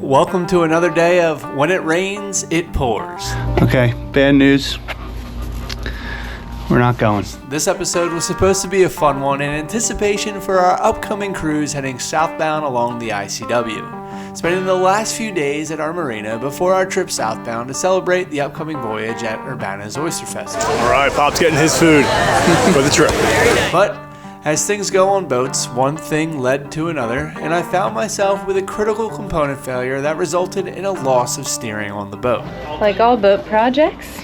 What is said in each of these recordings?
welcome to another day of When It Rains, It Pours. Okay, bad news. We're not going. This episode was supposed to be a fun one in anticipation for our upcoming cruise heading southbound along the ICW, spending the last few days at our marina before our trip southbound to celebrate the upcoming voyage at Urbana's Oyster Festival. All right, Pop's getting his food for the trip. But as things go on boats, one thing led to another, and I found myself with a critical component failure that resulted in a loss of steering on the boat. Like all boat projects,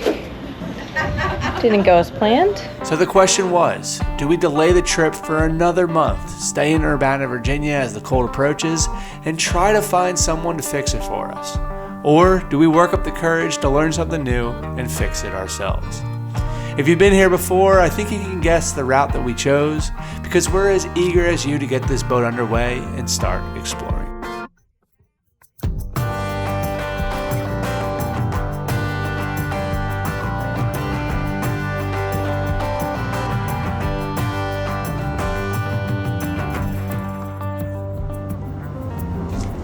didn't go as planned. So the question was, do we delay the trip for another month, stay in Urbana, Virginia as the cold approaches, and try to find someone to fix it for us? Or do we work up the courage to learn something new and fix it ourselves? If you've been here before, I think you can guess the route that we chose, because we're as eager as you to get this boat underway and start exploring.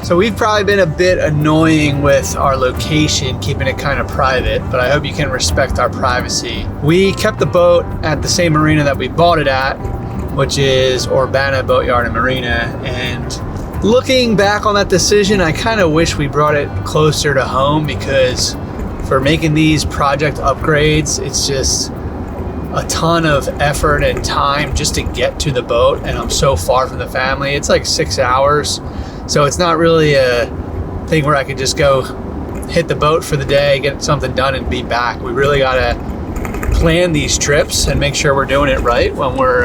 So we've probably been a bit annoying with our location, keeping it kind of private, but I hope you can respect our privacy. We kept the boat at the same marina that we bought it at, which is Urbana Boatyard and Marina. And looking back on that decision, I kind of wish we brought it closer to home, because for making these project upgrades, it's just a ton of effort and time just to get to the boat, and I'm so far from the family. It's like 6 hours. So it's not really a thing where I could just go hit the boat for the day, get something done, and be back. We really gotta plan these trips and make sure we're doing it right when we're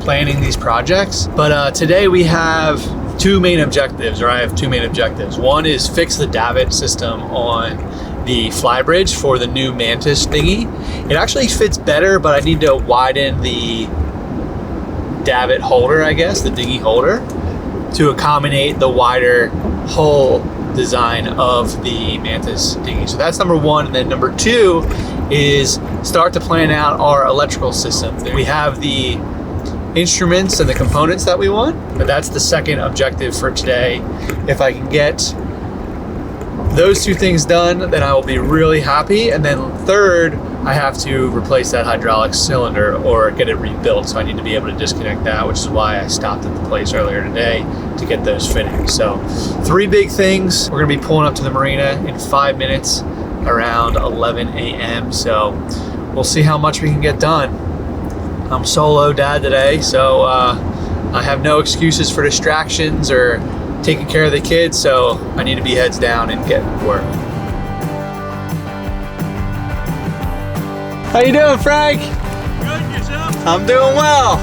planning these projects. But today we have two main objectives, or I have two main objectives. One is fix the davit system on the flybridge for the new Mantis dinghy. It actually fits better, but I need to widen the davit holder, I guess, the dinghy holder, to accommodate the wider hull design of the Mantis dinghy. So that's number one. And then number two is start to plan out our electrical system. We have the instruments and the components that we want, but that's the second objective for today. If I can get those two things done, then I will be really happy. And then third, I have to replace that hydraulic cylinder or get it rebuilt. So I need to be able to disconnect that, which is why I stopped at the place earlier today to get those fittings. So three big things. We're gonna be pulling up to the marina in 5 minutes around 11 a.m. So we'll see how much we can get done. I'm solo dad today, so I have no excuses for distractions or taking care of the kids, so I need to be heads down and get to work. How you doing, Frank? Good, yourself? I'm doing well.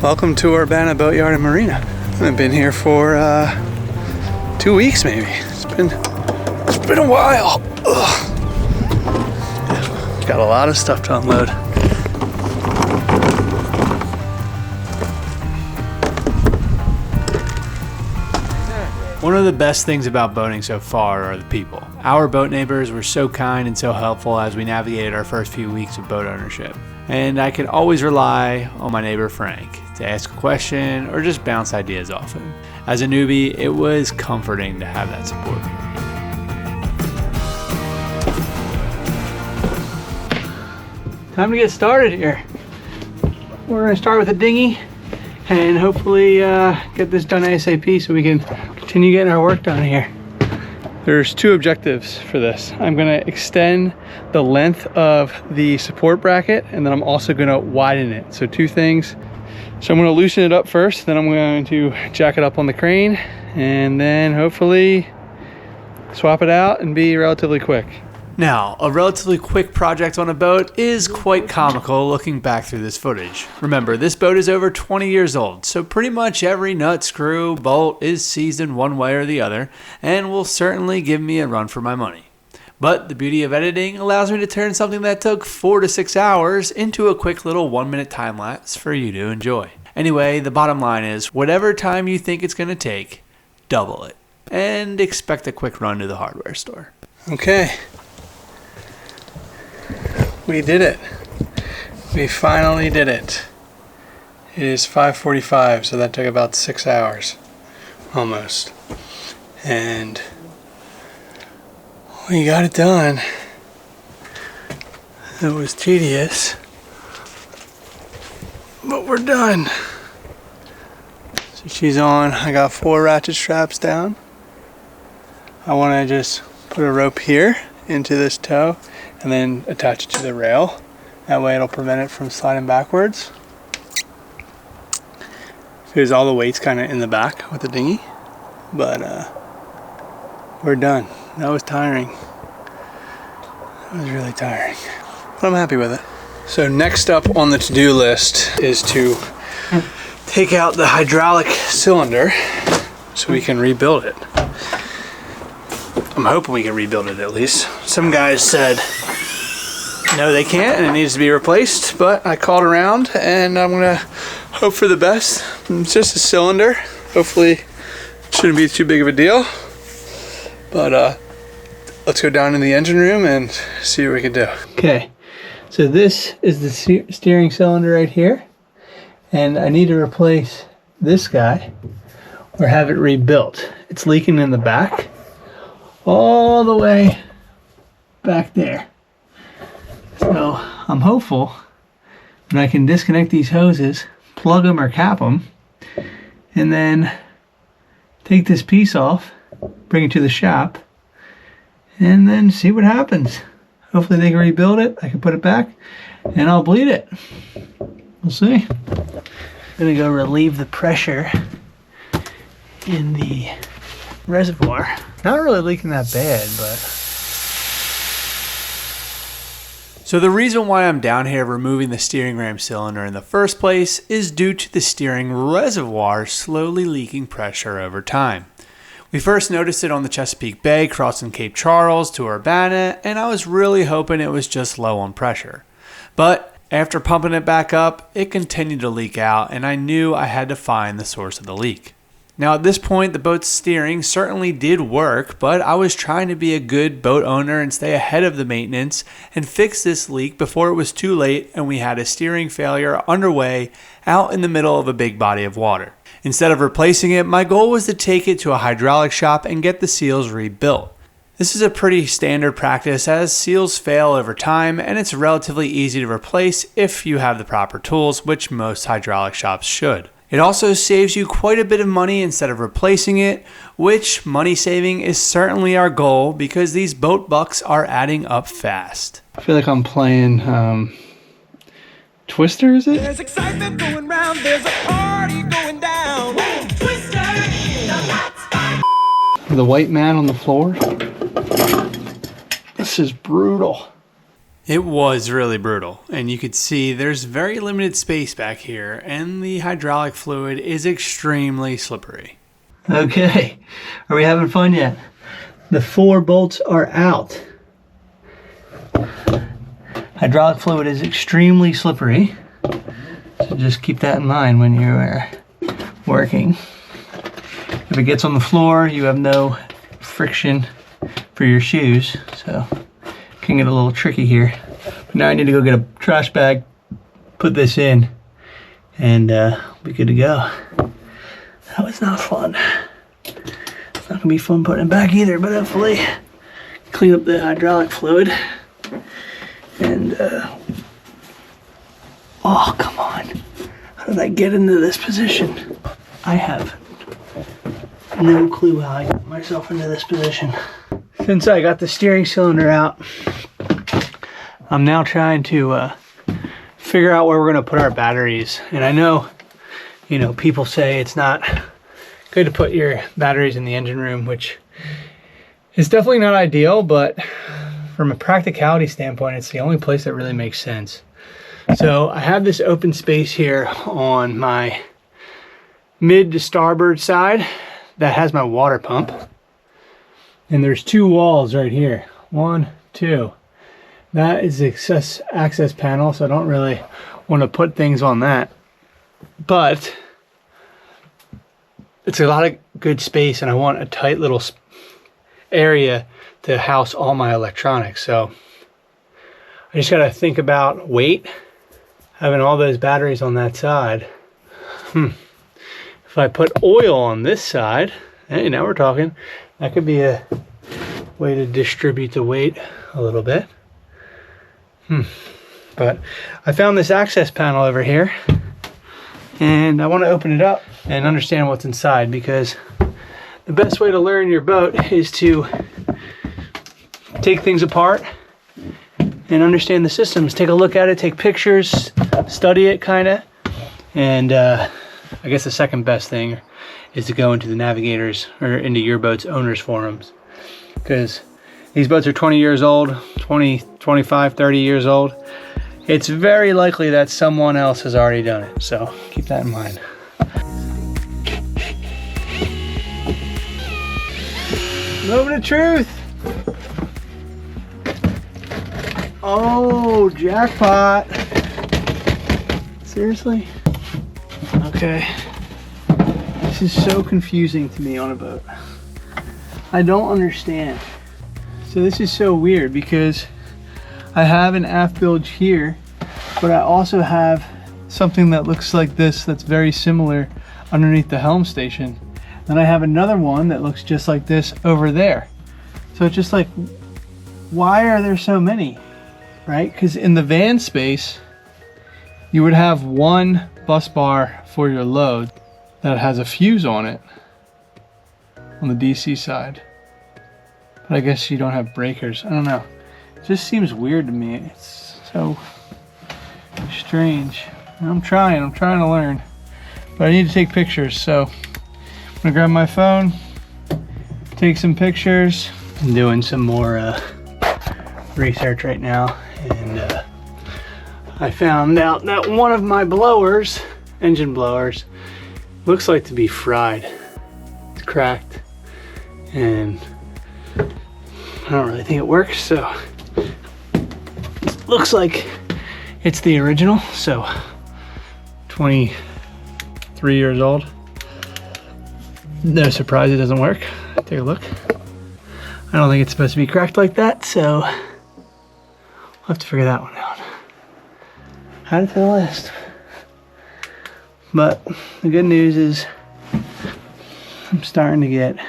Welcome to Urbana Boatyard and Marina. I've been here for 2 weeks maybe. It's been a while. Ugh. Got a lot of stuff to unload. One of the best things about boating so far are the people. Our boat neighbors were so kind and so helpful as we navigated our first few weeks of boat ownership. And I could always rely on my neighbor Frank to ask a question or just bounce ideas off him. As a newbie, it was comforting to have that support. Time to get started here. We're gonna start with the dinghy and hopefully get this done ASAP so we can continue getting our work done here. There's two objectives for this. I'm gonna extend the length of the support bracket, and then I'm also gonna widen it. So two things. So I'm gonna loosen it up first, then I'm going to jack it up on the crane, and then hopefully swap it out and be relatively quick. Now, a relatively quick project on a boat is quite comical looking back through this footage. Remember, this boat is over 20 years old, so pretty much every nut, screw, bolt is seasoned one way or the other, and will certainly give me a run for my money. But the beauty of editing allows me to turn something that took 4 to 6 hours into a quick little 1-minute time lapse for you to enjoy. Anyway, the bottom line is, whatever time you think it's going to take, double it. And expect a quick run to the hardware store. Okay. We did it. We finally did it. It is 5:45, so that took about 6 hours. Almost. And we got it done. It was tedious, but we're done. So she's on. I got 4 ratchet straps down. I want to just put a rope here into this toe and then attach it to the rail. That way it'll prevent it from sliding backwards. Because all the weight's kind of in the back with the dinghy. But we're done. That was tiring. It was really tiring. But I'm happy with it. So next up on the to-do list is to take out the hydraulic cylinder so we can rebuild it. I'm hoping we can rebuild it at least. Some guys said no, they can't and it needs to be replaced, but I called around and I'm gonna hope for the best. It's just a cylinder. Hopefully it shouldn't be too big of a deal. But let's go down in the engine room and see what we can do. Okay, so this is the steering cylinder right here. And I need to replace this guy or have it rebuilt. It's leaking in the back, all the way back there. So I'm hopeful that I can disconnect these hoses, plug them or cap them, and then take this piece off, bring it to the shop, and then see what happens. Hopefully they can rebuild it, I can put it back, and I'll bleed it. We'll see. I'm gonna go relieve the pressure in the reservoir. Not really leaking that bad, but... So the reason why I'm down here removing the steering ram cylinder in the first place is due to the steering reservoir slowly leaking pressure over time. We first noticed it on the Chesapeake Bay crossing Cape Charles to Urbana, and I was really hoping it was just low on pressure. But after pumping it back up, it continued to leak out, and I knew I had to find the source of the leak. Now at this point, the boat's steering certainly did work, but I was trying to be a good boat owner and stay ahead of the maintenance and fix this leak before it was too late and we had a steering failure underway out in the middle of a big body of water. Instead of replacing it, my goal was to take it to a hydraulic shop and get the seals rebuilt. This is a pretty standard practice as seals fail over time and it's relatively easy to replace if you have the proper tools, which most hydraulic shops should. It also saves you quite a bit of money instead of replacing it, which money saving is certainly our goal because these boat bucks are adding up fast. I feel like I'm playing Twister, is it? There's excitement going round, there's a party going down. Twister, The white man on the floor. This is brutal. It was really brutal, and you could see there's very limited space back here, and the hydraulic fluid is extremely slippery. Okay, are we having fun yet? The 4 bolts are out. Hydraulic fluid is extremely slippery, so just keep that in mind when you're working. If it gets on the floor, you have no friction for your shoes, so can get a little tricky here. But now I need to go get a trash bag, put this in, and be good to go. That was not fun. It's not gonna be fun putting it back either, but hopefully clean up the hydraulic fluid. And oh, come on. How did I get into this position? I have no clue how I got myself into this position. Since I got the steering cylinder out, I'm now trying to figure out where we're gonna put our batteries. And I know, you know, people say it's not good to put your batteries in the engine room, which is definitely not ideal, but from a practicality standpoint, it's the only place that really makes sense. So I have this open space here on my mid to starboard side that has my water pump. And there's 2 walls right here. 1, 2. That is the access panel, so I don't really want to put things on that. But it's a lot of good space and I want a tight little area to house all my electronics. So I just gotta think about weight, having all those batteries on that side. If I put oil on this side, hey, now we're talking. That could be a way to distribute the weight a little bit. But I found this access panel over here, and I want to open it up and understand what's inside, because the best way to learn your boat is to take things apart and understand the systems. Take a look at it, take pictures, study it kind of. And I guess the second best thing is to go into the navigators or into your boat's owners forums, because these boats are 20 years old, 20, 25, 30 years old. It's very likely that someone else has already done it, so keep that in mind. Moment of truth. Oh, jackpot. Seriously? Okay. This is so confusing to me on a boat. I don't understand. So this is so weird because I have an aft bilge here, but I also have something that looks like this that's very similar underneath the helm station. Then I have another one that looks just like this over there. So it's just like, why are there so many, right? Because in the van space, you would have one bus bar for your load that has a fuse on it on the DC side. But I guess you don't have breakers. I don't know. It just seems weird to me. It's so strange. I'm trying to learn. But I need to take pictures, so I'm gonna grab my phone, take some pictures. I'm doing some more research right now, and I found out that one of my blowers, engine blowers, looks like to be fried. It's cracked, and I don't really think it works, so looks like it's the original. So 23 years old. No surprise it doesn't work. Take a look. I don't think it's supposed to be cracked like that, so we'll have to figure that one out. Add it to the list. But the good news is I'm starting to get it.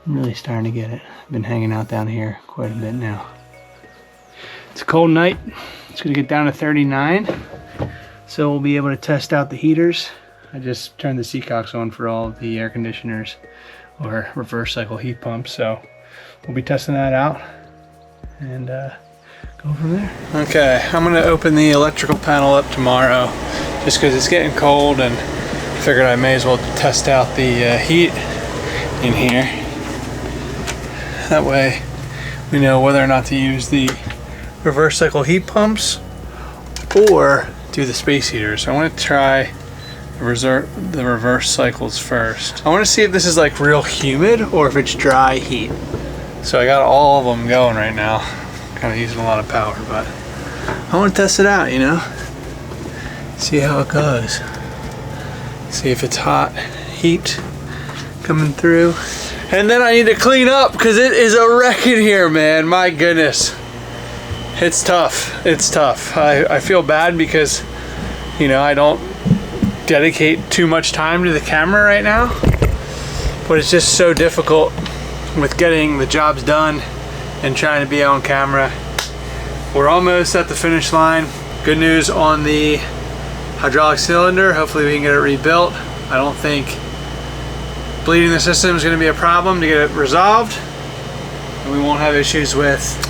I'm really starting to get it. I've been hanging out down here quite a bit now. It's a cold night. It's gonna get down to 39. So we'll be able to test out the heaters. I just turned the seacocks on for all of the air conditioners or reverse cycle heat pumps. So we'll be testing that out and go from there. Okay, I'm gonna open the electrical panel up tomorrow just because it's getting cold, and figured I may as well test out the heat in here. That way we know whether or not to use the reverse cycle heat pumps or do the space heaters. So I want to try the reverse cycles first. I want to see if this is like real humid or if it's dry heat. So I got all of them going right now. Kind of using a lot of power, but I want to test it out, you know? See how it goes. See if it's hot heat coming through. And then I need to clean up because it is a wreck in here, man. My goodness. It's tough. It's tough. I feel bad because, you know, I don't dedicate too much time to the camera right now. But it's just so difficult with getting the jobs done and trying to be on camera. We're almost at the finish line. Good news on the hydraulic cylinder. Hopefully we can get it rebuilt. I don't think bleeding the system is going to be a problem to get it resolved, and we won't have issues with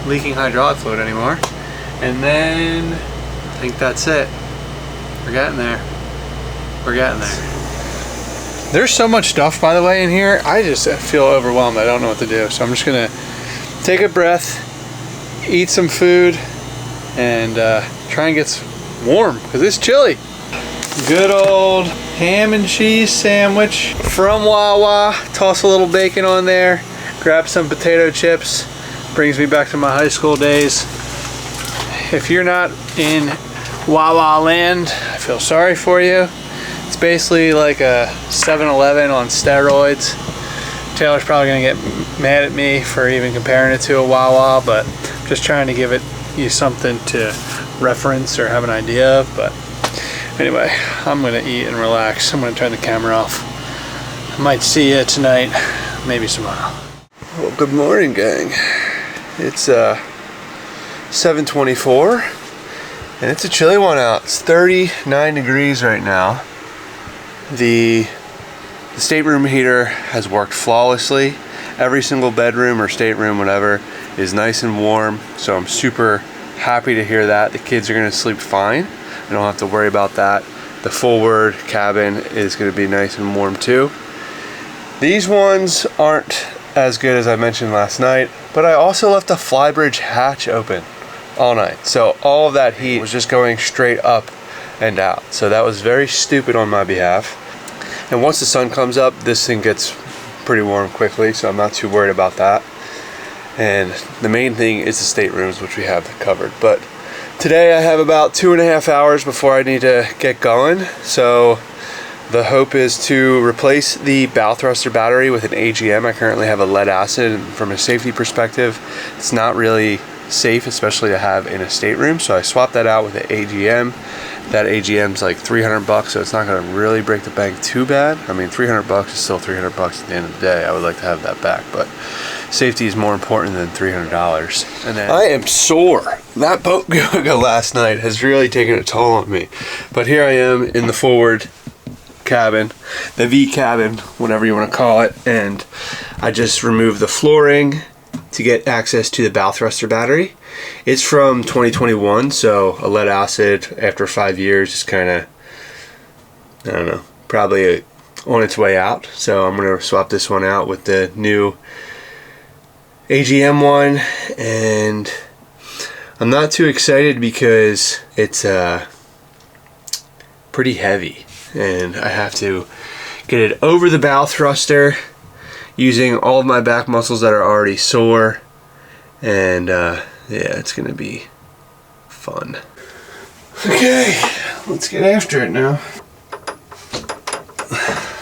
leaking hydraulic fluid anymore. And then I think that's it. We're getting there. We're getting there. There's so much stuff, by the way, in here. I just feel overwhelmed. I don't know what to do. So I'm just gonna take a breath, eat some food, and try and get warm because it's chilly. Good old ham and cheese sandwich from Wawa. Toss a little bacon on there. Grab some potato chips. Brings me back to my high school days. If you're not in Wawa land, I feel sorry for you It's basically like a 7-Eleven on steroids. Taylor's probably gonna get mad at me for even comparing it to a Wawa, but I'm just trying to give you something to reference or have an idea of. But anyway, I'm gonna eat and relax. I'm gonna turn the camera off. I might see you tonight, maybe tomorrow. Well, good morning, gang. It's 7:24 and it's a chilly one out. It's 39 degrees right now. The stateroom heater has worked flawlessly. Every single bedroom or stateroom, whatever, is nice and warm, so I'm super happy to hear that. The kids are gonna sleep fine. I don't have to worry about that. The forward cabin is gonna be nice and warm too. These ones aren't as good as I mentioned last night, but I also left the flybridge hatch open all night. So all of that heat was just going straight up and out. So that was very stupid on my behalf. And once the sun comes up, this thing gets pretty warm quickly, so I'm not too worried about that. And the main thing is the staterooms, which we have covered. But today I have about 2.5 hours before I need to get going. So the hope is to replace the bow thruster battery with an AGM. I currently have a lead acid, and from a safety perspective, it's not really safe, especially to have in a stateroom. So I swapped that out with an AGM. That AGM's like $300, so it's not gonna really break the bank too bad. I mean, $300 is still $300 at the end of the day. I would like to have that back, but safety is more important than $300. And then I am sore. That boat go last night has really taken a toll on me. But here I am in the forward cabin, the V cabin, whatever you want to call it, and I just removed the flooring to get access to the bow thruster battery. It's from 2021, so a lead acid after 5 years is kind of, I don't know, probably on its way out. So I'm going to swap this one out with the new AGM one, and I'm not too excited because it's pretty heavy and I have to get it over the bow thruster using all of my back muscles that are already sore, and yeah, it's gonna be fun. Okay, let's get after it now.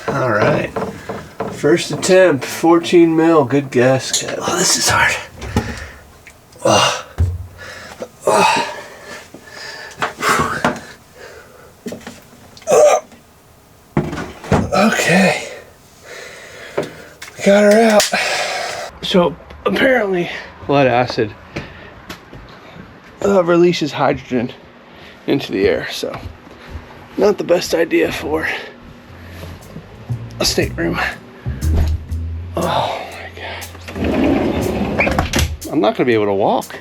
All right, first attempt, 14 mil, good guess. Oh, this is hard. Oh. Oh. Okay, got her out. So apparently lead acid releases hydrogen into the air, so not the best idea for a stateroom. Oh my God, I'm not gonna be able to walk.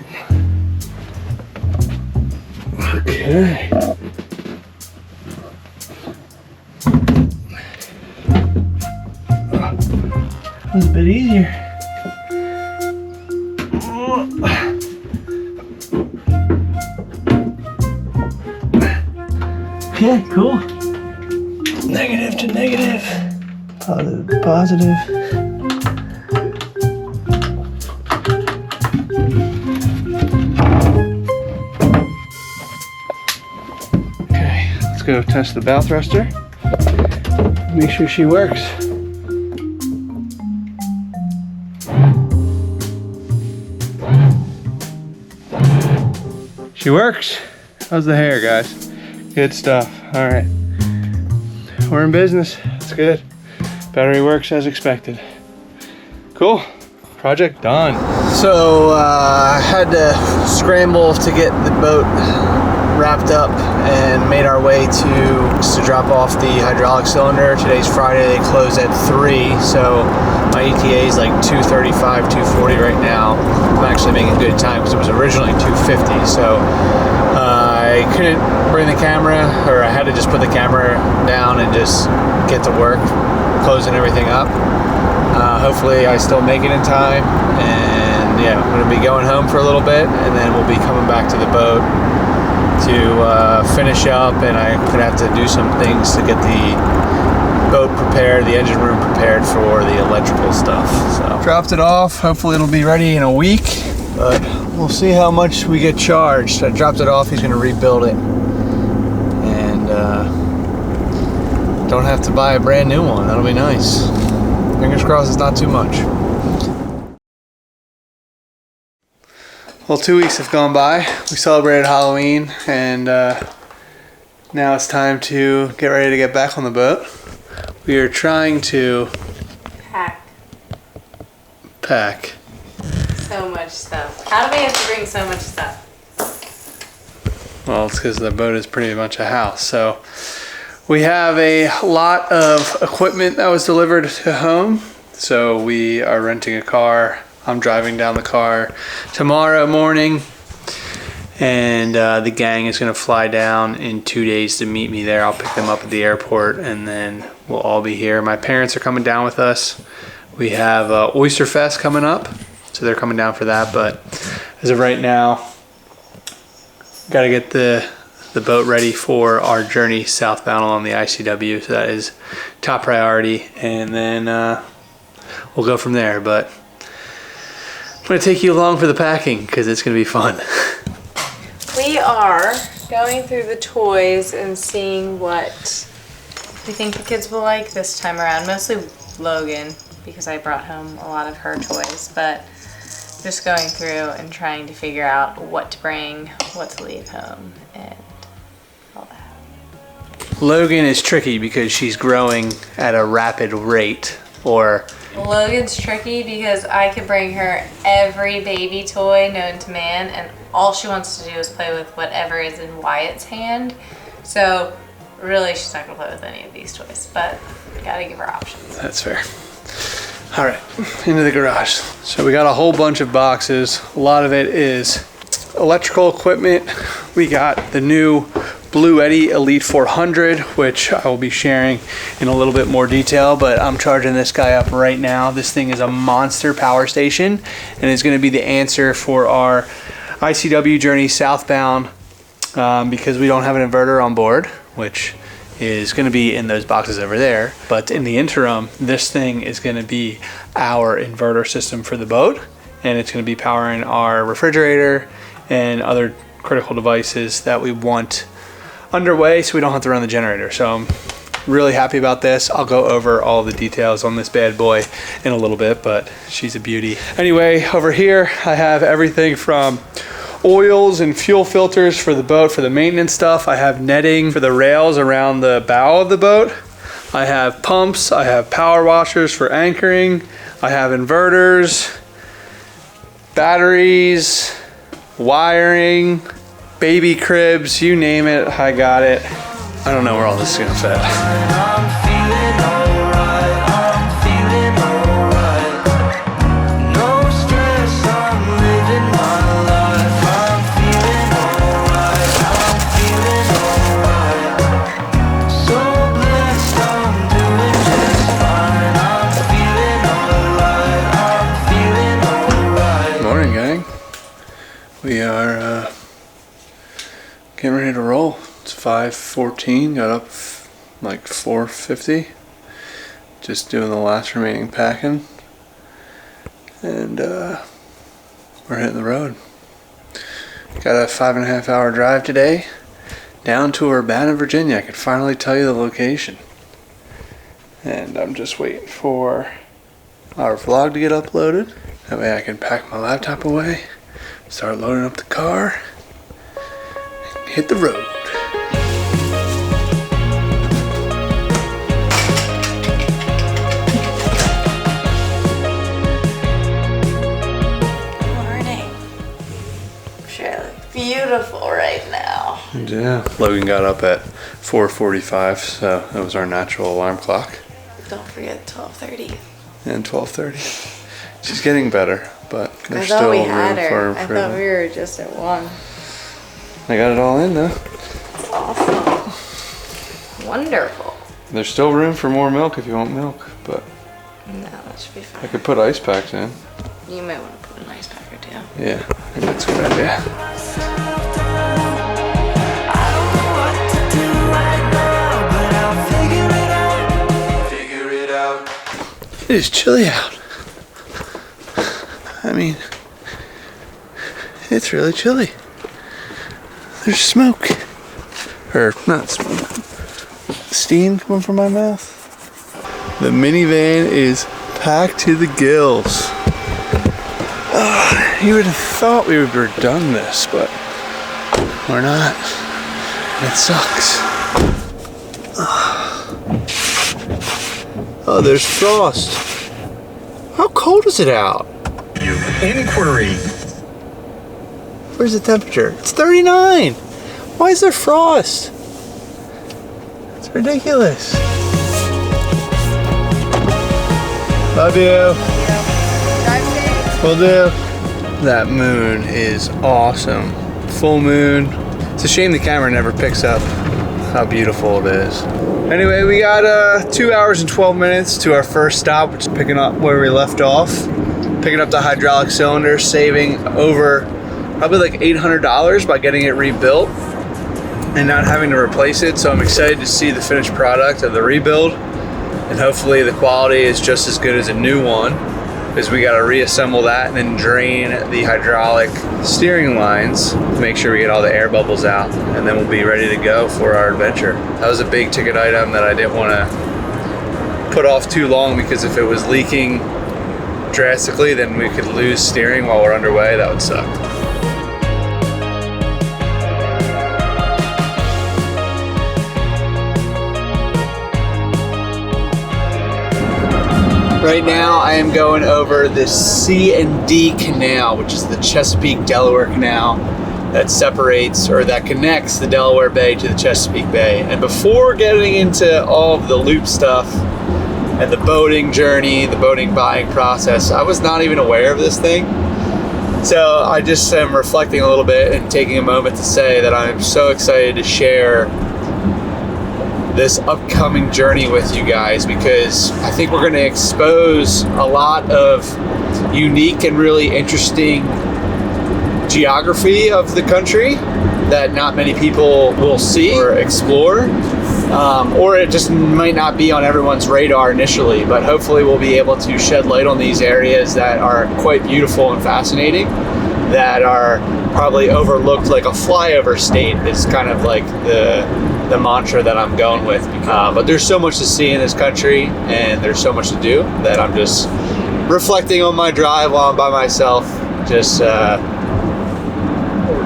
Okay. That's a bit easier. Okay, cool. Negative to negative. Positive to positive. Okay, let's go test the bow thruster. Make sure she works. She works. How's the hair, guys? Good stuff. All right, we're in business. It's good. Battery works as expected. Cool. Project done. So I had to scramble to get the boat wrapped up and made our way to drop off the hydraulic cylinder. Today's Friday. They close at 3, so my ETA is like 2:35, 2:40 right now. I'm actually making good time because it was originally 2:50. So I couldn't bring the camera, or I had to just put the camera down and just get to work, closing everything up. Hopefully I still make it in time, and yeah, I'm gonna be going home for a little bit, and then we'll be coming back to the boat to finish up, and I'm gonna have to do some things to get the boat prepared, the engine room prepared for the electrical stuff. So dropped it off. Hopefully it'll be ready in a week, but we'll see how much we get charged. I dropped it off. He's gonna rebuild it, and don't have to buy a brand new one. That'll be nice. Fingers crossed it's not too much. Well, 2 weeks have gone by. We celebrated Halloween, and now it's time to get ready to get back on the boat. We are trying to pack So much stuff. How do we have to bring so much stuff? Well, it's because the boat is pretty much a house. So we have a lot of equipment that was delivered to home. So we are renting a car. I'm driving down the car tomorrow morning, and the gang is going to fly down in 2 days to meet me there. I'll pick them up at the airport, and then we'll all be here. My parents are coming down with us. We have Oyster Fest coming up, so they're coming down for that. But as of right now, got to get the boat ready for our journey southbound along the ICW. So that is top priority, and then we'll go from there. But I'm going to take you along for the packing because it's going to be fun. We are going through the toys and seeing what we think the kids will like this time around. Mostly Logan, because I brought home a lot of her toys, but just going through and trying to figure out what to bring, what to leave home, and all that. Logan is tricky because she's growing at a rapid rate, or Logan's tricky because I could bring her every baby toy known to man, and all she wants to do is play with whatever is in Wyatt's hand. So really, she's not gonna play with any of these toys, but gotta give her options. that's fair. All right, into the garage. So we got a whole bunch of boxes. A lot of it is electrical equipment. We got the new Blue Eddy Elite 400, which I will be sharing in a little bit more detail, but I'm charging this guy up right now. This thing is a monster power station, and it's going to be the answer for our ICW journey southbound, because we don't have an inverter on board, which is going to be in those boxes over there. But in the interim, this thing is going to be our inverter system for the boat, and it's going to be powering our refrigerator and other critical devices that we want underway, so we don't have to run the generator. So I'm really happy about this. I'll go over all the details on this bad boy in a little bit, but she's a beauty. Anyway, over here I have everything from oils and fuel filters for the boat for the maintenance stuff. I have netting for the rails around the bow of the boat. I have pumps, I have power washers for anchoring, I have inverters, batteries, wiring, baby cribs, you name it, I got it. I don't know where all this is gonna fit. Morning, gang. We are getting ready to roll. It's 5:14. Got up like 4:50. Just doing the last remaining packing, and we're hitting the road. Got a 5.5 hour drive today down to Urbana, Virginia. I can finally tell you the location, and I'm just waiting for our vlog to get uploaded. That way I can pack my laptop away, start loading up the car, and hit the road. Beautiful right now. Yeah. Logan got up at 4:45, so that was our natural alarm clock. Don't forget 12:30. And 12:30. She's getting better, but there's I thought still we room had for her. I improvement. thought we were just at 1. I got it all in though. That's awesome. Wonderful. There's still room for more milk if you want milk, but No, that should be I fine. could put ice packs in. You might want to put an ice pack or two. Yeah, I think that's a good idea. It is chilly out. I mean, it's really chilly. There's smoke. Or not smoke. steam coming from my mouth. The minivan is packed to the gills. You would have thought we were done this, but we're not. It sucks. Oh, there's frost. How cold is it out? Inquiry. Where's the temperature? It's 39. Why is there frost? It's ridiculous. Love you. Drive safe. Will do. That moon is awesome. Full moon. It's a shame the camera never picks up how beautiful it is. Anyway, we got 2 hours and 12 minutes to our first stop, which is picking up where we left off. Picking up the hydraulic cylinder, saving over probably like $800 by getting it rebuilt and not having to replace it. So I'm excited to see the finished product of the rebuild, and hopefully the quality is just as good as a new one, because we got to reassemble that and then drain the hydraulic steering lines to make sure we get all the air bubbles out, and then we'll be ready to go for our adventure. That was a big ticket item that I didn't want to put off too long, because if it was leaking drastically, then we could lose steering while we're underway. That would suck. Right now I am going over the C&D Canal, which is the Chesapeake Delaware Canal that separates, or that connects, the Delaware Bay to the Chesapeake Bay. And before getting into all of the loop stuff and the boating journey, the boating buying process, I was not even aware of this thing. So I just am reflecting a little bit and taking a moment to say that I'm so excited to share this upcoming journey with you guys, because I think we're going to expose a lot of unique and really interesting geography of the country that not many people will see or explore, or it just might not be on everyone's radar initially, but hopefully we'll be able to shed light on these areas that are quite beautiful and fascinating, that are probably overlooked. Like a flyover state is kind of like the mantra that I'm going with, but there's so much to see in this country and there's so much to do that I'm just reflecting on my drive while I'm by myself, just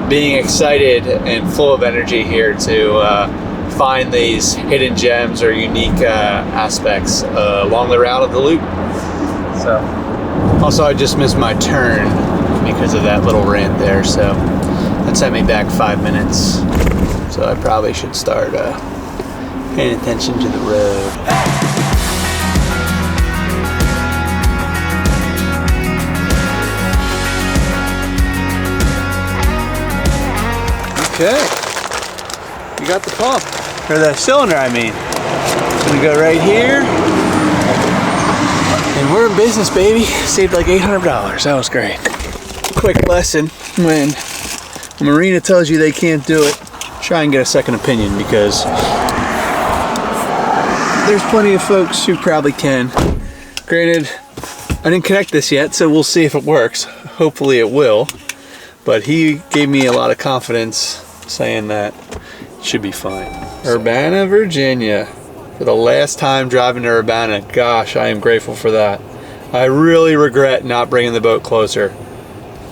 being excited and full of energy here to find these hidden gems or unique aspects along the route of the loop. So also I just missed my turn because of that little rant there, so that sent me back 5 minutes. So I probably should start paying attention to the road. Okay, you got the pump, or the cylinder I mean. It's gonna go right here. And we're in business, baby. Saved like $800, that was great. Quick lesson, when a marina tells you they can't do it, try and get a second opinion, because there's plenty of folks who probably can. Granted, I didn't connect this yet, so we'll see if it works. Hopefully it will. But he gave me a lot of confidence saying that it should be fine. Urbana, Virginia. For the last time driving to Urbana. Gosh, I am grateful for that. I really regret not bringing the boat closer.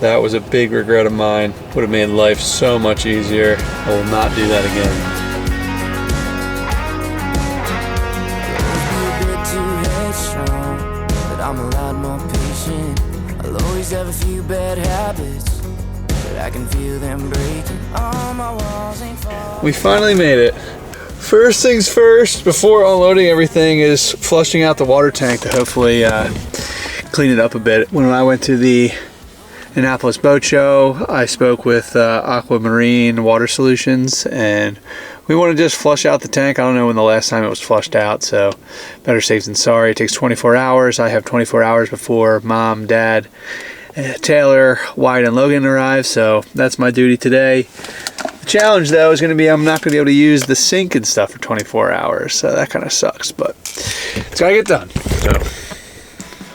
That was a big regret of mine. Would have made life so much easier. I will not do that again. But I'm a lot more patient. I'll always have a few bad habits, but I can feel them breaking. All my walls ain't falling. We finally made it. First things first, before unloading everything, is flushing out the water tank to hopefully clean it up a bit. When I went to the Annapolis Boat Show, I spoke with Aquamarine Water Solutions, and we want to just flush out the tank. I don't know when the last time it was flushed out, so better safe than sorry. It takes 24 hours. I have 24 hours before Mom, Dad, Taylor, Wyatt, and Logan arrive, so that's my duty today. The challenge, though, is going to be I'm not going to be able to use the sink and stuff for 24 hours, so that kind of sucks, but it's got to get done. So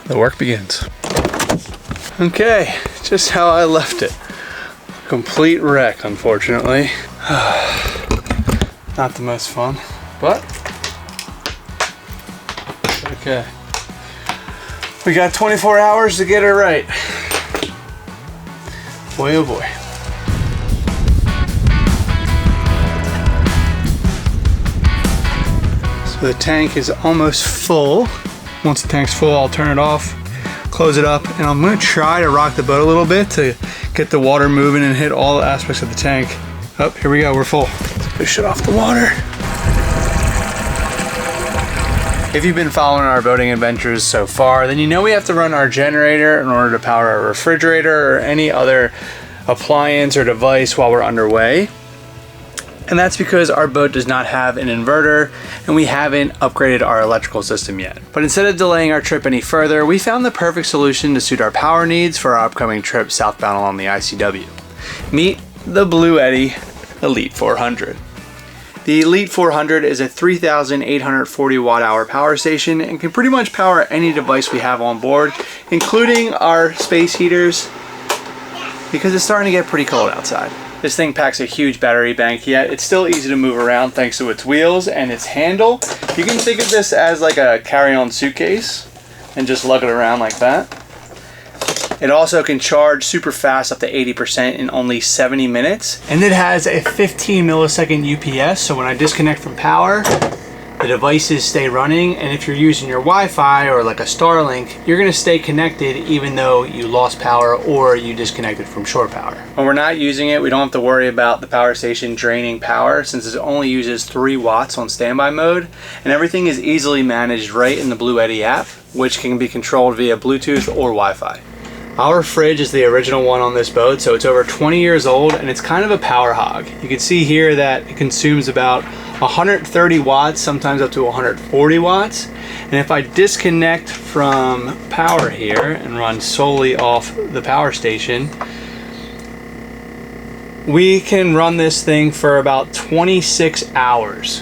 the work begins. Okay, just how I left it. Complete wreck, unfortunately. Not the most fun, but Okay. We got 24 hours to get it right. Boy, oh boy. So the tank is almost full. Once the tank's full, I'll turn it off, close it up, and I'm gonna try to rock the boat a little bit to get the water moving and hit all aspects of the tank. Oh, here we go, we're full. Let's go shut off the water. If you've been following our boating adventures so far, then you know we have to run our generator in order to power our refrigerator or any other appliance or device while we're underway. And that's because our boat does not have an inverter and we haven't upgraded our electrical system yet. But instead of delaying our trip any further, we found the perfect solution to suit our power needs for our upcoming trip southbound along the ICW. Meet the Blue Eddy Elite 400. The Elite 400 is a 3,840 watt-hour power station and can pretty much power any device we have on board, including our space heaters, because it's starting to get pretty cold outside. This thing packs a huge battery bank, yet it's still easy to move around thanks to its wheels and its handle. You can think of this as like a carry-on suitcase and just lug it around like that. It also can charge super fast, up to 80% in only 70 minutes. And it has a 15 millisecond UPS, so when I disconnect from power, the devices stay running. And if you're using your Wi-Fi or like a Starlink, you're gonna stay connected even though you lost power or you disconnected from shore power. When we're not using it, we don't have to worry about the power station draining power, since it only uses 3 watts on standby mode, and everything is easily managed right in the Blue Eddy app, which can be controlled via Bluetooth or Wi-Fi. Our fridge is the original one on this boat, so it's over 20 years old and it's kind of a power hog. You can see here that it consumes about 130 watts, sometimes up to 140 watts. And if I disconnect from power here and run solely off the power station, we can run this thing for about 26 hours.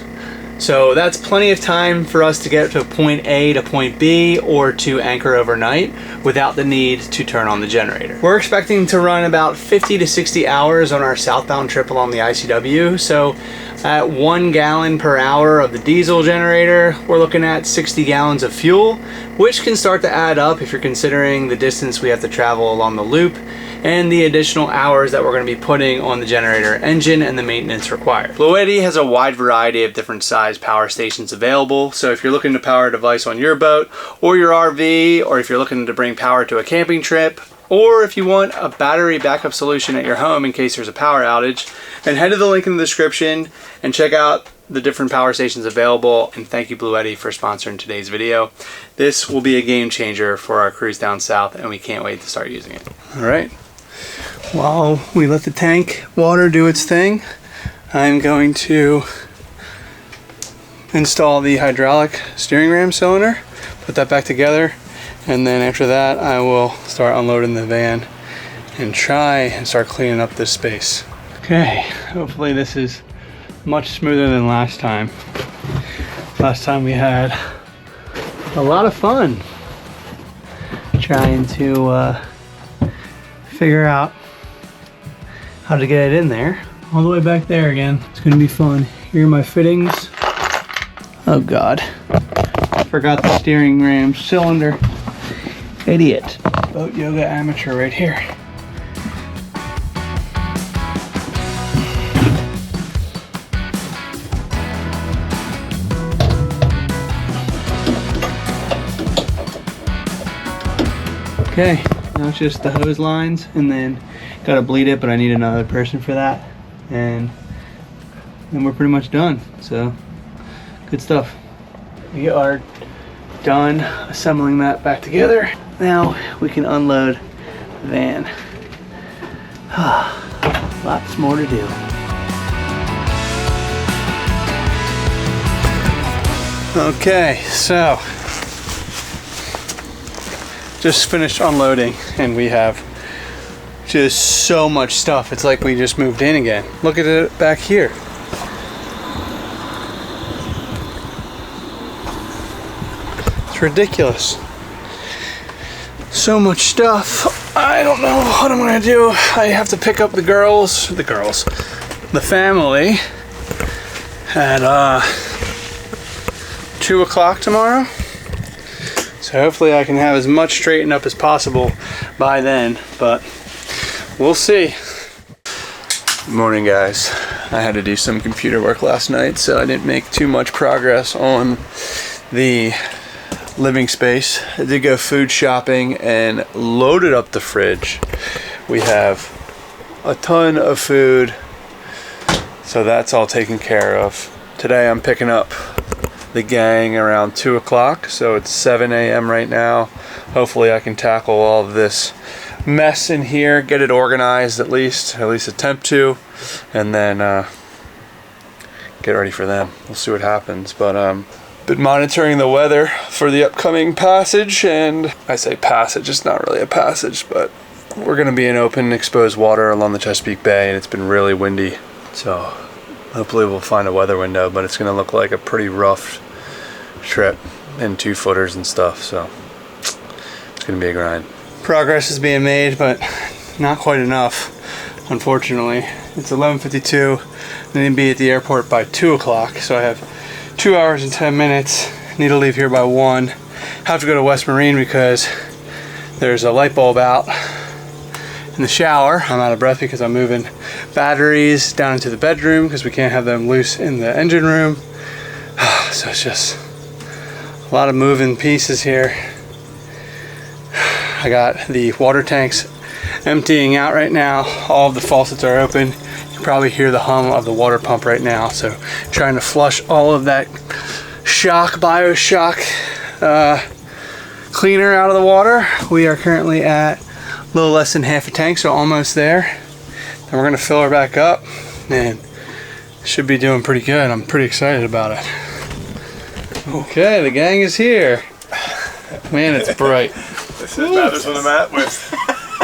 So that's plenty of time for us to get to point A to point B or to anchor overnight without the need to turn on the generator. We're expecting to run about 50 to 60 hours on our southbound trip along the ICW. So at 1 gallon per hour of the diesel generator, we're looking at 60 gallons of fuel, which can start to add up if you're considering the distance we have to travel along the loop and the additional hours that we're going to be putting on the generator engine and the maintenance required. Blue Eddy has a wide variety of different size power stations available, so if you're looking to power a device on your boat or your RV, or if you're looking to bring power to a camping trip, or if you want a battery backup solution at your home in case there's a power outage, then head to the link in the description and check out the different power stations available. And thank you, Blue Eddy, for sponsoring today's video. This will be a game changer for our cruise down south, and we can't wait to start using it. All right. While we let the tank water do its thing, I'm going to install the hydraulic steering ram cylinder, put that back together, and then after that I will start unloading the van and try and start cleaning up this space. Okay, hopefully this is much smoother than last time. Last time we had a lot of fun trying to figure out how to get it in there. All the way back there again. It's gonna be fun. Here are my fittings. Oh God. Forgot the steering ram cylinder. Idiot. Boat yoga amateur right here. Okay, now it's just the hose lines, and then gotta bleed it, but I need another person for that, and then we're pretty much done. So good stuff. We are done assembling that back together. Now we can unload the van. Lots more to do. Okay, so just finished unloading, and we have just so much stuff. It's like we just moved in again. Look at it back here. It's ridiculous. So much stuff. I don't know what I'm gonna do. I have to pick up the family at 2 o'clock tomorrow. So hopefully I can have as much straightened up as possible by then, but we'll see. Good morning, guys. I had to do some computer work last night, so I didn't make too much progress on the living space. I did go food shopping and loaded up the fridge. We have a ton of food, so that's all taken care of. Today I'm picking up the gang around 2 o'clock, so it's 7 a.m. right now. Hopefully I can tackle all of this mess in here, get it organized at least attempt to, and then get ready for them. We'll see what happens, but been monitoring the weather for the upcoming passage, and I say passage, it's not really a passage, but we're gonna be in open exposed water along the Chesapeake Bay, and it's been really windy, so hopefully we'll find a weather window, but it's gonna look like a pretty rough trip in 2-footers and stuff, so it's gonna be a grind. Progress is being made, but not quite enough, unfortunately. It's 11:52. I need to be at the airport by 2 o'clock, so I have 2 hours and 10 minutes. Need to leave here by 1. Have to go to West Marine because there's a light bulb out in the shower. I'm out of breath because I'm moving batteries down into the bedroom because we can't have them loose in the engine room. So it's just a lot of moving pieces here. I got the water tanks emptying out right now. All of the faucets are open. You can probably hear the hum of the water pump right now. So trying to flush all of that BioShock cleaner out of the water. We are currently at a little less than half a tank, so almost there. Then we're gonna fill her back up and should be doing pretty good. I'm pretty excited about it. Okay, the gang is here. Man, it's bright. This is Matters on the Mat with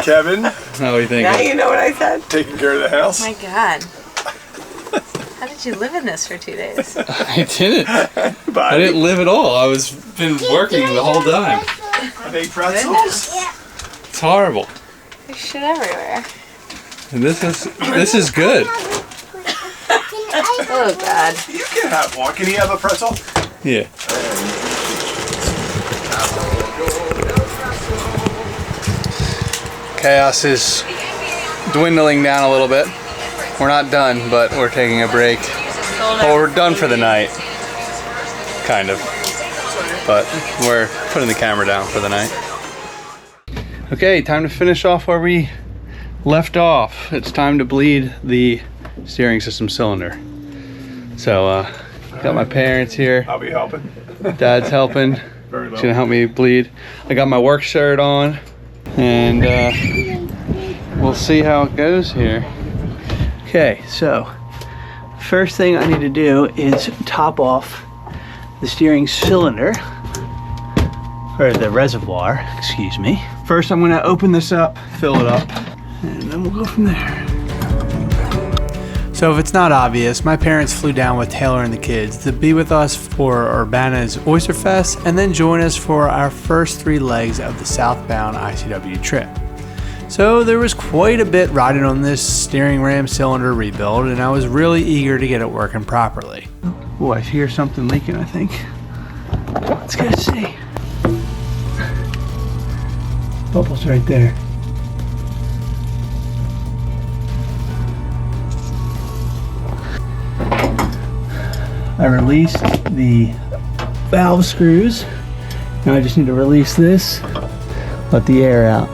Kevin. How are you thinking? Now you know what I said. Taking care of the house. Oh my God. How did you live in this for 2 days? I didn't. I didn't live at all. I was been working the whole time. Big pretzels. It's horrible. There's shit everywhere. And this is good. Oh God. You can have one. Can you have a pretzel? Yeah. Chaos is dwindling down a little bit. We're not done, but we're taking a break. Well, we're done for the night. Kind of. But we're putting the camera down for the night. Okay, time to finish off where we left off. It's time to bleed the steering system cylinder. So, got my parents here. I'll be helping. Dad's helping. Very He's gonna help me bleed. I got my work shirt on, and we'll see how it goes here. Okay, so first thing I need to do is top off the steering cylinder, or the reservoir, excuse me. First I'm gonna open this up, fill it up, and then we'll go from there. So if it's not obvious, my parents flew down with Taylor and the kids to be with us for Urbana's Oyster Fest and then join us for our first 3 legs of the southbound ICW trip. So there was quite a bit riding on this steering ram cylinder rebuild, and I was really eager to get it working properly. Oh, I hear something leaking, I think. Let's go see. Bubbles right there. I released the valve screws. Now I just need to release this, let the air out.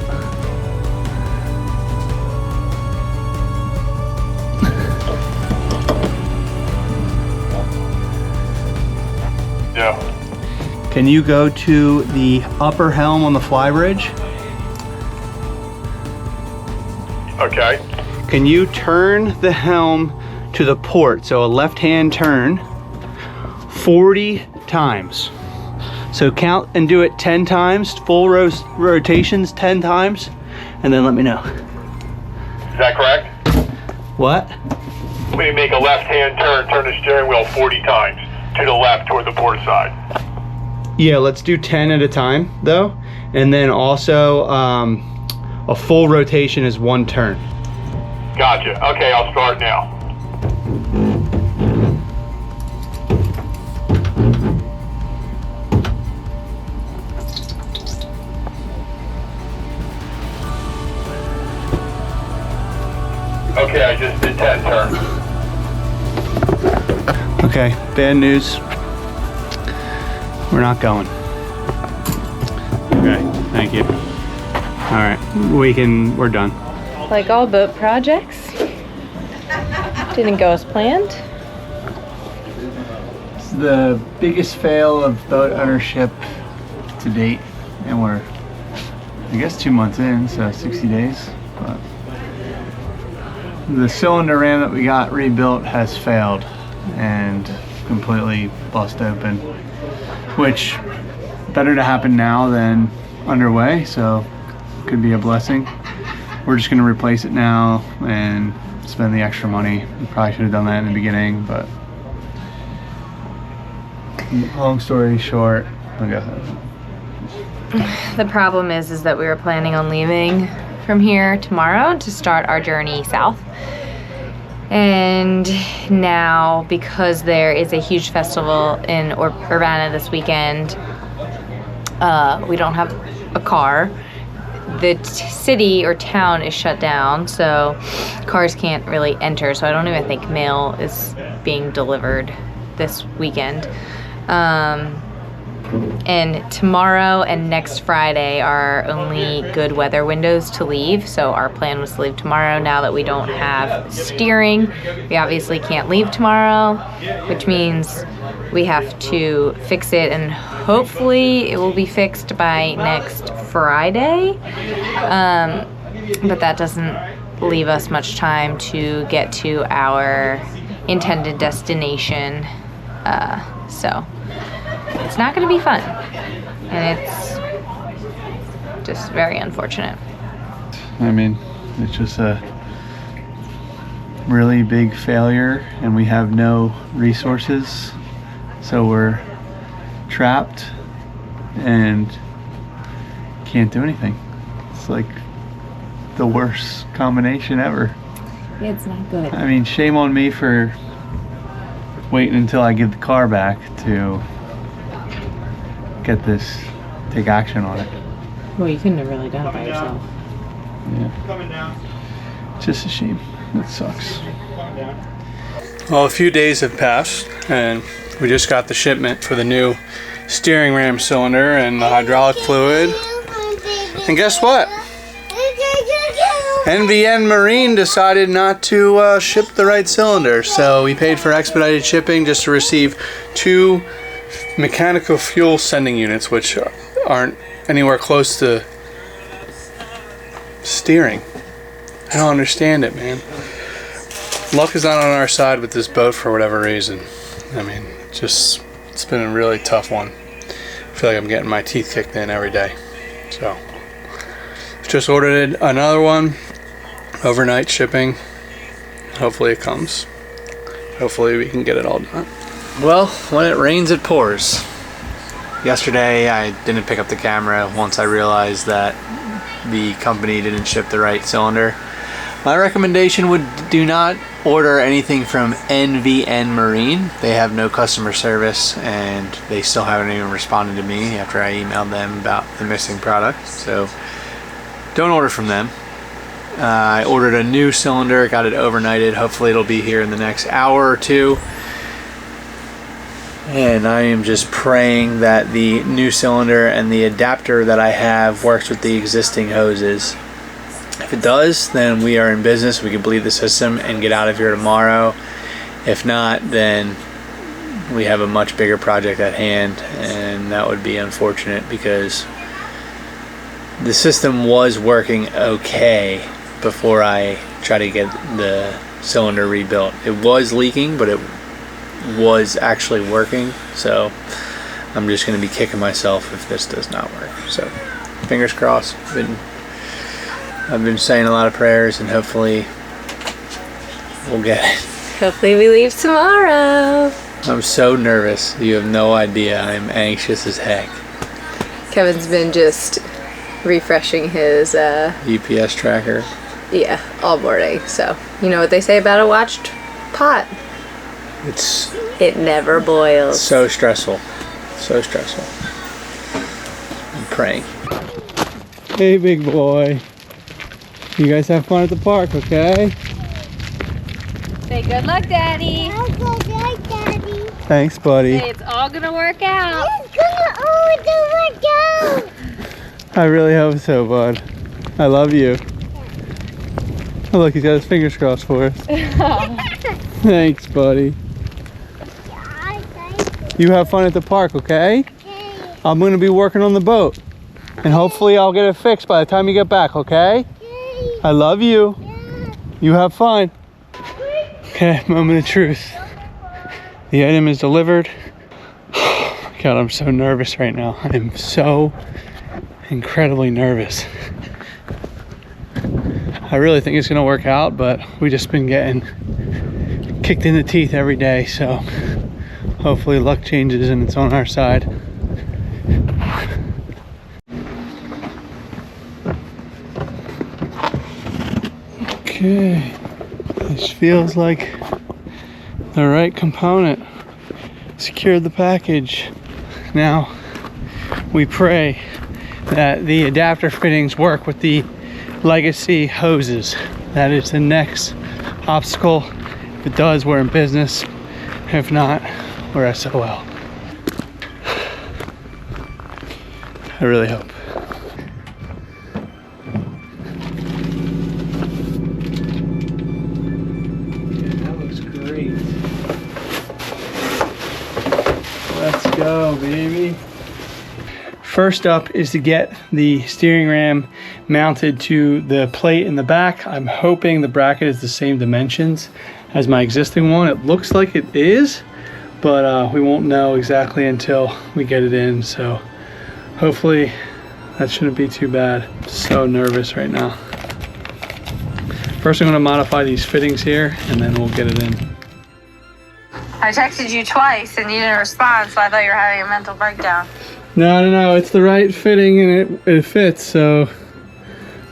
Yeah. Can you go to the upper helm on the flybridge? Okay. Can you turn the helm to the port, so a left-hand turn, 40 times. So count and do it 10 times, full rotations 10 times, and then let me know. Is that correct? What? We make a left-hand turn the steering wheel 40 times to the left toward the port side. Yeah, let's do 10 at a time though, and then also a full rotation is 1 turn. Gotcha. Okay, I'll start now. Okay, I just did 10 turn. Okay, bad news. We're not going. Okay, thank you. All right, we're done. Like all boat projects, didn't go as planned. It's the biggest fail of boat ownership to date, and we're, I guess, 2 months in, so 60 days. But the cylinder ram that we got rebuilt has failed and completely bust open, which better to happen now than underway, so could be a blessing. We're just gonna replace it now and spend the extra money. We probably should have done that in the beginning, but long story short, okay. The problem is that we were planning on leaving from here tomorrow to start our journey south. And now, because there is a huge festival in Urbana this weekend, we don't have a car. The city or town is shut down, so cars can't really enter. So I don't even think mail is being delivered this weekend. And tomorrow and next Friday are only good weather windows to leave. So our plan was to leave tomorrow. Now that we don't have steering, we obviously can't leave tomorrow, which means we have to fix it, and hopefully it will be fixed by next Friday. But that doesn't leave us much time to get to our intended destination. So it's not going to be fun, and it's just very unfortunate. I mean, it's just a really big failure, and we have no resources, so we're trapped and can't do anything. It's like the worst combination ever. It's not good. I mean, shame on me for waiting until I give the car back to take action on it. Well, you couldn't have really done it by yourself. Yeah. Just a shame. That sucks. Well, a few days have passed, and we just got the shipment for the new steering ram cylinder and the hydraulic fluid. And guess what? NVN Marine decided not to ship the right cylinder, so we paid for expedited shipping just to receive 2 mechanical fuel sending units, which aren't anywhere close to steering. I don't understand it, man. Luck is not on our side with this boat for whatever reason. I mean, it's been a really tough one. I feel like I'm getting my teeth kicked in every day. So, just ordered another one, overnight shipping. Hopefully it comes. Hopefully we can get it all done. Well, when it rains, it pours. Yesterday, I didn't pick up the camera once I realized that the company didn't ship the right cylinder. My recommendation would do not order anything from NVN Marine. They have no customer service, and they still haven't even responded to me after I emailed them about the missing product. So don't order from them. I ordered a new cylinder, got it overnighted. Hopefully it'll be here in the next hour or two. And I am just praying that the new cylinder and the adapter that I have works with the existing hoses. If it does, then we are in business. We can bleed the system and get out of here tomorrow. If not, then we have a much bigger project at hand, and that would be unfortunate because the system was working okay before I tried to get the cylinder rebuilt. It was leaking, but it was actually working, so I'm just going to be kicking myself if this does not work. So fingers crossed. I've been saying a lot of prayers, and hopefully we'll get it. Hopefully we leave tomorrow. I'm so nervous. You have no idea. I'm anxious as heck. Kevin's been just refreshing his UPS tracker. Yeah, all morning. So you know what they say about a watched pot? It never boils. So stressful. So stressful. I'm praying. Hey, big boy. You guys have fun at the park, okay? Say good luck, Daddy. Good luck, Daddy. Thanks, buddy. Say it's all gonna work out. It's gonna all work out. I really hope so, bud. I love you. Oh, look, he's got his fingers crossed for us. Thanks, buddy. You have fun at the park, okay? Okay. I'm gonna be working on the boat. And hopefully I'll get it fixed by the time you get back, okay? Okay. I love you. Yeah. You have fun. Okay, moment of truth. The item is delivered. God, I'm so nervous right now. I am so incredibly nervous. I really think it's gonna work out, but we just been getting kicked in the teeth every day, so hopefully luck changes and it's on our side. Okay, this feels like the right component. Secured the package. Now we pray that the adapter fittings work with the legacy hoses. That is the next obstacle. If it does, we're in business. If not, we're SOL. I really hope. That looks great. Let's go, baby. First up is to get the steering ram mounted to the plate in the back. I'm hoping the bracket is the same dimensions as my existing one. It looks like it is, but we won't know exactly until we get it in. So hopefully that shouldn't be too bad. I'm so nervous right now. First I'm gonna modify these fittings here and then we'll get it in. I texted you twice and you didn't respond, so I thought you were having a mental breakdown. No, it's the right fitting and it fits, so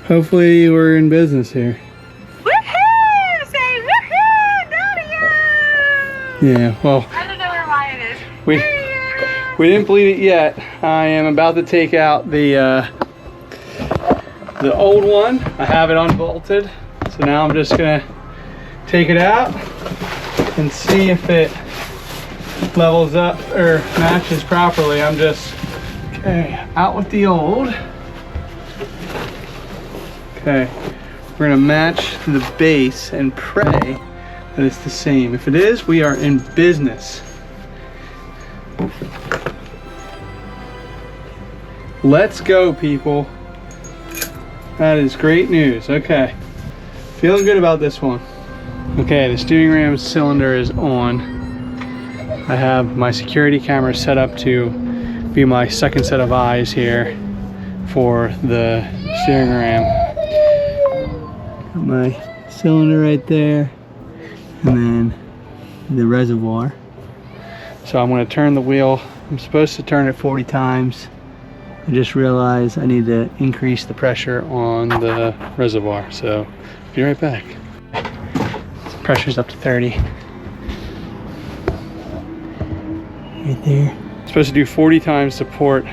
hopefully we're in business here. Woohoo! Say woohoo! W! Yeah, well, I don't know where mine is. we didn't bleed it yet. I am about to take out the old one. I have it unbolted, so now I'm just gonna take it out and see if it levels up or matches properly. I'm just out with the old. Okay, we're gonna match the base and pray that it's the same. If it is, we are in business. Let's go, people. That is great news. Okay, feeling good about this one. Okay, the steering ram cylinder is on. I have my security camera set up to be my second set of eyes here for the steering ram. Got my cylinder right there, and then the reservoir. So I'm going to turn the wheel. I'm supposed to turn it 40 times. I just realized I need to increase the pressure on the reservoir, so be right back. Pressure's up to 30. Right there. Supposed to do 40 times support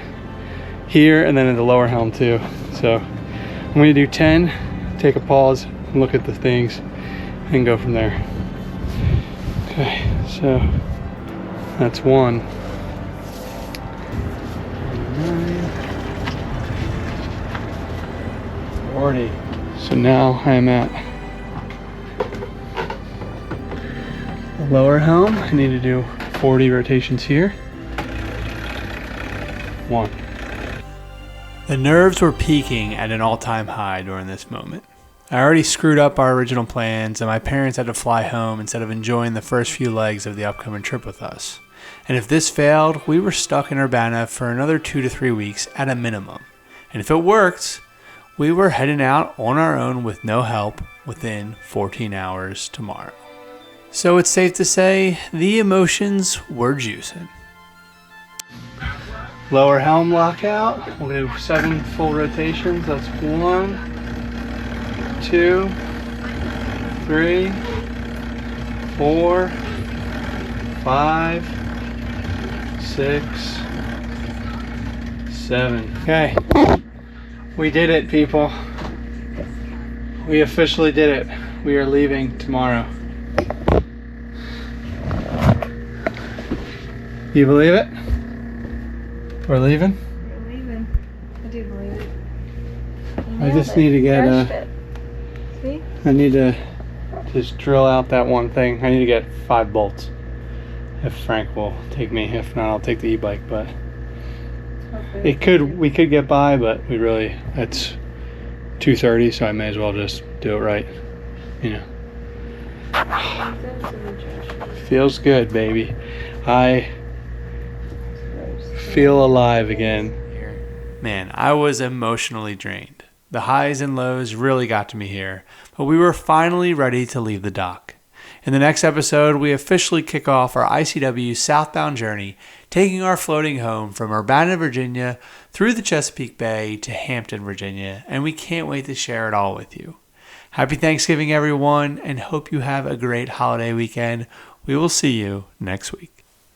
here and then in the lower helm too. So I'm going to do 10, take a pause, and look at the things, and go from there. Okay, so that's 1. 40. So now I'm at the lower helm. I need to do 40 rotations here. 1. The nerves were peaking at an all-time high during this moment. I already screwed up our original plans, and my parents had to fly home instead of enjoying the first few legs of the upcoming trip with us. And if this failed, we were stuck in Urbana for another 2 to 3 weeks at a minimum. And if it worked, we were heading out on our own with no help within 14 hours tomorrow. So it's safe to say the emotions were juicing. Lower helm lockout. We'll do 7 full rotations. That's 1, 2, 3, 4, 5, 6, 7. Okay. We did it, people. We officially did it. We are leaving tomorrow. You believe it? We're leaving? We're leaving. I do believe it. I just need to get See? I need to just drill out that one thing. I need to get 5 bolts. If Frank will take me. If not, I'll take the e-bike. But we could get by, but it's 2:30, so I may as well just do it right. You know. Feels good, baby. I feel alive again. Man, I was emotionally drained. The highs and lows really got to me here, but we were finally ready to leave the dock. In the next episode, we officially kick off our ICW southbound journey, taking our floating home from Urbana, Virginia, through the Chesapeake Bay to Hampton, Virginia, and we can't wait to share it all with you. Happy Thanksgiving, everyone, and hope you have a great holiday weekend. We will see you next week.